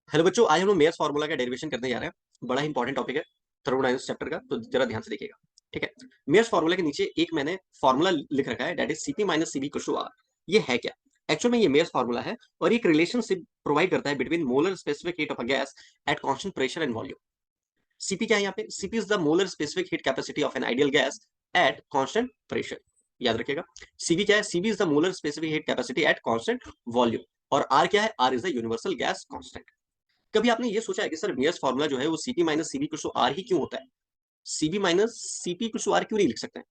Hello बच्चों, आज हम लोग मेयर्स फार्मूला का डेरिवेशन करने जा रहे हैं। बड़ा ही इंपॉर्टेंट टॉपिक है थर्मोडायनामिक्स चैप्टर का, तो जरा ध्यान से देखिएगा। ठीक है। मेयर्स फार्मूला के नीचे एक मैंने फार्मूला लिख रखा है, that is CP minus CB equals to R. ये है क्या? एक्चुअल में ये मेयर्स फार्मूला है और एक रिलेशनशिप प्रोवाइड करता है between molar specific heat of a gas at constant pressure and volume. CP क्या है यहाँ पे? CP is the molar specific heat capacity of an ideal gas at constant pressure. याद रखिएगा। सीबी क्या है? CB is the molar specific heat capacity at constant volume. और R क्या है? R is the universal gas constant. कभी आपने ये सोचा है कि सर मेयर्स फार्मूला जो है वो CP minus CB equals to R ही क्यों होता है? CB minus CP equals to R क्यों नहीं लिख सकते हैं?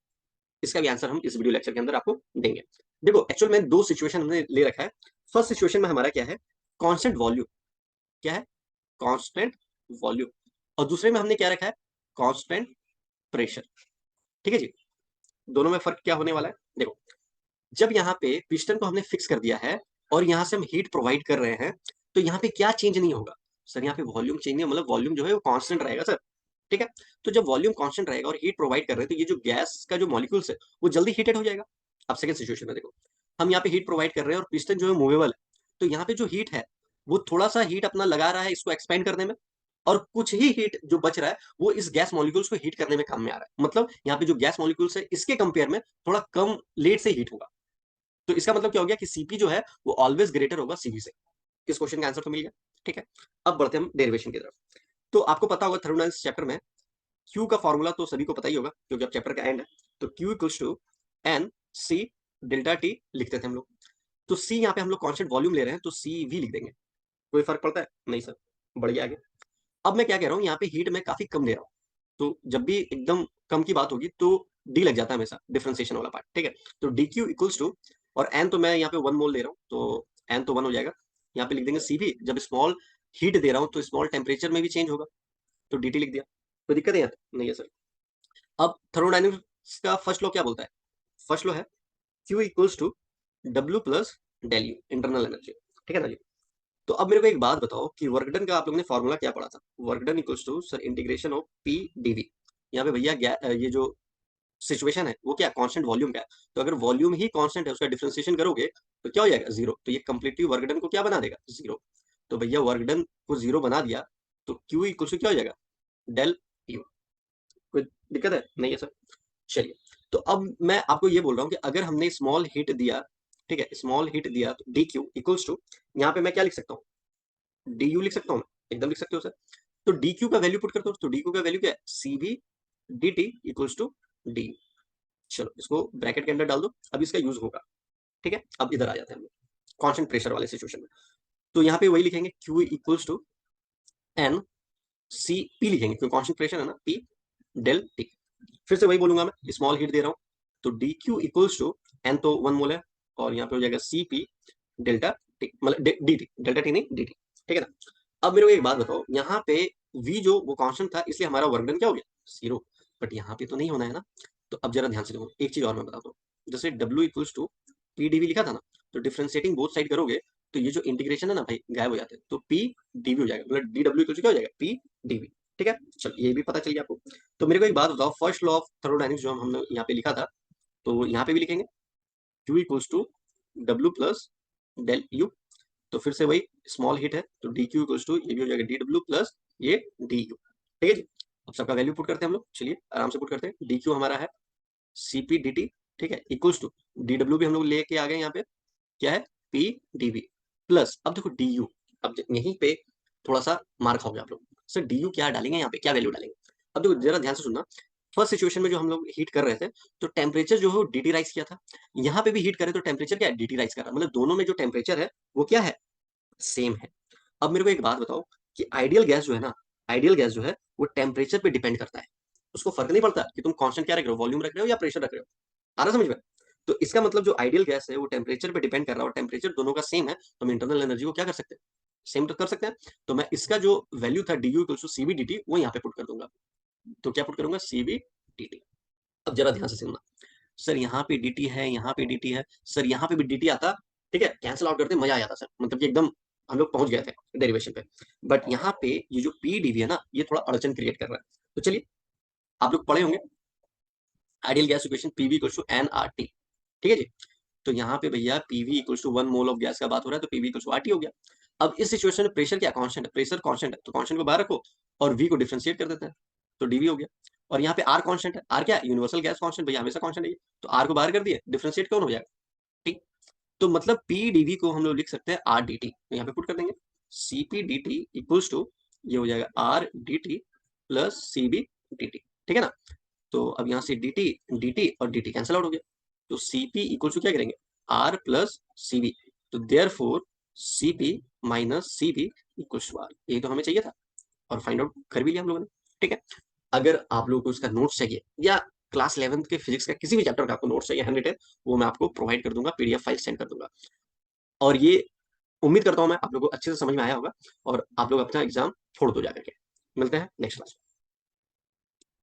इसका भी आंसर हम इस वीडियो लेक्चर के अंदर आपको देंगे। देखो, एक्चुअल में दो सिचुएशन हमने ले रखा है। फर्स्ट सिचुएशन में हमारा क्या है? Constant volume. क्या है? Constant volume. और दूसरे में हमने क्या रखा है? Constant pressure. ठीक है जी। दोनों में फर्क क्या होने वाला है? देखो, जब यहाँ पे पिस्टन को हमने फिक्स कर दिया है और यहाँ से हम हीट प्रोवाइड कर रहे हैं, तो यहाँ पे क्या चेंज नहीं होगा? सर यहाँ पे वॉल्यूम चेंज नहीं, मतलब वॉल्यूम जो है वो कांस्टेंट रहेगा सर। ठीक है। तो जब वॉल्यूम कांस्टेंट रहेगा और हीट प्रोवाइड कर रहे हैं, तो ये जो गैस का जो मॉलिक्यूल्स है वो जल्दी हीटेड हो जाएगा। अब सेकंड सिचुएशन में देखो, हम यहाँ पे हीट प्रोवाइड कर रहे हैं और पिस्टन जो है मूवेबल है, तो यहाँ पे जो हीट है वो थोड़ा सा हीट अपना लगा रहा है इसको एक्सपेंड करने में, और कुछ ही हीट जो बच रहा है वो इस गैस मॉलिक्यूल्स को हीट करने में काम में आ रहा है। मतलब यहाँ पे जो गैस मॉलिक्यूल्स है इसके कंपेयर में थोड़ा कम लेट से हीट होगा। तो इसका मतलब क्या हो गया कि सीपी जो है वो ऑलवेज ग्रेटर होगा सीवी से। इस क्वेश्चन का आंसर तो मिल गया। ठीक है। अब बढ़ते हैं हम डेरिवेशन की तरफ। तो आपको पता होगा थर्मोडायनामिक्स चैप्टर में क्यू का फॉर्मूला तो सभी को पता ही होगा, क्योंकि अब चैप्टर का एंड है। तो Q equals to N C delta T लिखते थे हम लोग। तो सी यहाँ पे हम लोग कॉन्स्टेंट वॉल्यूम ले रहे हैं, तो सी वी लिख देंगे। कोई फर्क पड़ता है? नहीं सर। बढ़िया आगे। अब मैं क्या कह रहा हूँ, यहाँ पे हीट मैं काफी कम ले रहा हूँ। तो जब भी एकदम कम की बात होगी तो डी लग जाता है हमेशा, डिफरेंशिएशन वाला पार्ट। ठीक है। तो डी क्यू इक्वल्स टू, और एन तो मैं यहाँ पे 1 मोल ले रहा हूँ, तो एन तो 1 हो जाएगा। यहाँ पे लिख देंगे सी भी। जब स्मॉल हीट दे रहा हूँ तो स्मॉल टेम्परेचर में भी चेंज होगा, तो डी टी लिख दिया। कोई दिक्कत है यहाँ पे? नहीं है सर। अब थर्मोडायनेमिक्स का फर्स्ट लॉ क्या बोलता है? फर्स्ट लॉ है Q equals to W plus del U, internal energy. ठीक है ना जी। तो अब मेरे को एक बात बताओ कि वर्क डन का आप लोगों ने फॉर्मूला क्या पढ़ा था? Work done equals to sir integration of P DV. यहाँ पे भैया ये जो सिचुएशन है वो क्या? कांस्टेंट वॉल्यूम का है। तो अगर वॉल्यूम ही कांस्टेंट है उसका डिफरेंशिएशन करोगे तो क्या हो जाएगा? जीरो। तो ये कंप्लीटली वर्क डन को क्या बना देगा? जीरो। तो भैया वर्क डन को जीरो बना दिया, तो क्यू इक्वल्स टू क्या हो जाएगा? Del U. कोई दिक्कत है? नहीं है सर। चलिए। तो अब मैं आपको ये बोल रहा हूँ कि अगर हमने स्मॉल हिट दिया, ठीक है, स्मॉल हिट दिया, तो डी क्यू इक्वल्स टू, यहाँ पे मैं क्या लिख सकता हूँ? डी यू लिख सकता हूँ मैं, एकदम लिख सकते हो सर। तो डी क्यू का वैल्यू पुट करता हूँ, तो डी क्यू का वैल्यू क्या है? सी भी D T equals to D. चलो इसको ब्रैकेट के अंदर डाल दो, अब इसका यूज होगा। ठीक है। अब इधर आ जाते हैं हम लोग कांस्टेंट प्रेशर वाले सिचुएशन में। तो यहाँ पे वही लिखेंगे Q equals to N C P लिखेंगे, क्योंकि कांस्टेंट प्रेशर है ना, पी डेल टी। फिर से वही बोलूंगा मैं, स्मॉल हीट दे रहा हूँ, तो D Q equals to N तो 1 मोल है, और यहाँ पे हो जाएगा सी पी डेल्टा टी, मतलब डी टी, डेल्टा टी नहीं डी टी। ठीक है ना। अब मेरे को एक बात बताओ, यहाँ पे वी जो वो कांस्टेंट था इसलिए हमारा वर्क डन क्या हो गया? जीरो। बट यहाँ पे तो नहीं होना है ना। तो अब जरा ध्यान से देखो, एक चीज और मैं बताता हूँ। जैसे W equals to P DV लिखा था ना, तो डिफ्रेंशिएटिंग बोथ साइड करोगे तो ये जो इंटीग्रेशन है ना भाई गायब हो जाते हैं, तो पी डीवी हो जाएगा, मतलब डी डब्ल्यू इक्वल्स क्या हो जाएगा? P DV. ठीक है। चलो ये भी पता चल गया आपको। तो मेरे को एक बात बताओ, फर्स्ट लॉ ऑफ थर्मोडायनेमिक्स जो हमने यहाँ पे लिखा था, तो यहाँ पे भी लिखेंगे Q equals to W plus del U. तो फिर से वही, स्मॉल हिट है तो डी क्यू इक्वल्स टू, ये भी हो जाएगा डी डब्ल्यू प्लस ये डी यू। ठीक है जी। अब सबका वैल्यू पुट करते हैं हम लोग, चलिए आराम से पुट करते हैं। डी क्यू हमारा है सीपी डी टी, ठीक है, इक्वल्स टू डी डब्ल्यू भी हम लोग लेके आ गए यहाँ पे, क्या है? पी डी वी प्लस, अब देखो डी यू। अब यहीं पे थोड़ा सा मार खाओगे आप लोग, सर डी यू क्या डालेंगे यहाँ पे, क्या वैल्यू डालेंगे? अब देखो जरा ध्यान से सुनना। फर्स्ट सिचुएशन में जो हम लोग हीट कर रहे थे, तो टेम्परेचर जो है वो डीटी राइज किया था। यहाँ पे भी हीट करें तो टेम्परेचर क्या है? डीटी राइज कर रहा है, मतलब दोनों में जो टेम्परेचर है वो क्या है? सेम है। अब मेरे को एक बात बताओ कि आइडियल गैस जो है ना, आइडियल गैस जो है वो टेम्परेचर पे डिपेंड करता है। उसको फर्क नहीं पड़ता कि तुम कांस्टेंट क्या रख रहे हो, वॉल्यूम रख रहे हो या प्रेशर रख रहे हो। आ रहा समझ में? तो इसका मतलब जो आइडियल गैस है वो टेम्परेचर पे डिपेंड कर रहा है, और टेम्परेचर दोनों का सेम है, तो हम इंटरनल एनर्जी को क्या कर सकते हैं? सेम तो कर सकते हैं। तो मैं इसका जो वैल्यू था D U equal to CB D T वो यहाँ पे पुट कर दूंगा। तो क्या पुट करूंगा? CB D T. अब जरा ध्यान से सुनना। सर यहाँ पे डी टी है, यहाँ पे डी टी है, सर यहाँ पे भी डी टी आता, ठीक है, कैंसिल आउट करते मजा आ जाता सर, मतलब कि एकदम हम लोग पहुंच गए थे डेरिवेशन पे। बट यहाँ पे ये जो पी डीवी है ना, ये थोड़ा अड़चन क्रिएट कर रहा है। तो चलिए, आप लोग पढ़े होंगे ideal gas equation PV equal to N R T. ठीक है जी। तो यहाँ पे भैया PV equal to 1 mole of gas का बात हो रहा है, तो PV equal to R T हो गया। अब इस सिचुएशन में प्रेशर क्या कांस्टेंट है, प्रेशर कांस्टेंट है तो कांस्टेंट को बाहर रखो और v को डिफरेंशिएट कर देते हैं तो dv हो गया। और यहाँ पे r कांस्टेंट है, r क्या है, यूनिवर्सल गैस कांस्टेंट, भैया हमेशा कांस्टेंट है ये, तो r को बाहर कर दिए, डिफरेंशिएट कौन हो जाएगा, ठीक। तो मतलब p dv को हम लोग लिख सकते हैं r dt, तो यहाँ पे पुट कर देंगे cp dt इक्वल्स टू, ये हो जाएगा r dt plus cb dt, ठीक है ना। तो अब यहाँ से dt और dt कैंसिल आउट हो गया, तो cp इक्वल टू क्या करेंगे, r प्लस cb, तो therefore cp minus cb equals to r, यही तो हमें चाहिए था और फाइंड आउट कर भी लिया हम लोगों ने, ठीक है। अगर आप लोगों को इसका नोट्स चाहिए या क्लास 11th के फिजिक्स का किसी भी चैप्टर का आपको नोट्स चाहिए हैंड रिटन, वो मैं आपको प्रोवाइड कर दूंगा, पीडीएफ फाइल सेंड कर दूंगा। और ये उम्मीद करता हूँ मैं आप लोगों को अच्छे से समझ में आया होगा और आप लोग अपना एग्जाम छोड़ दो जाकर के। मिलते हैं नेक्स्ट क्लास में।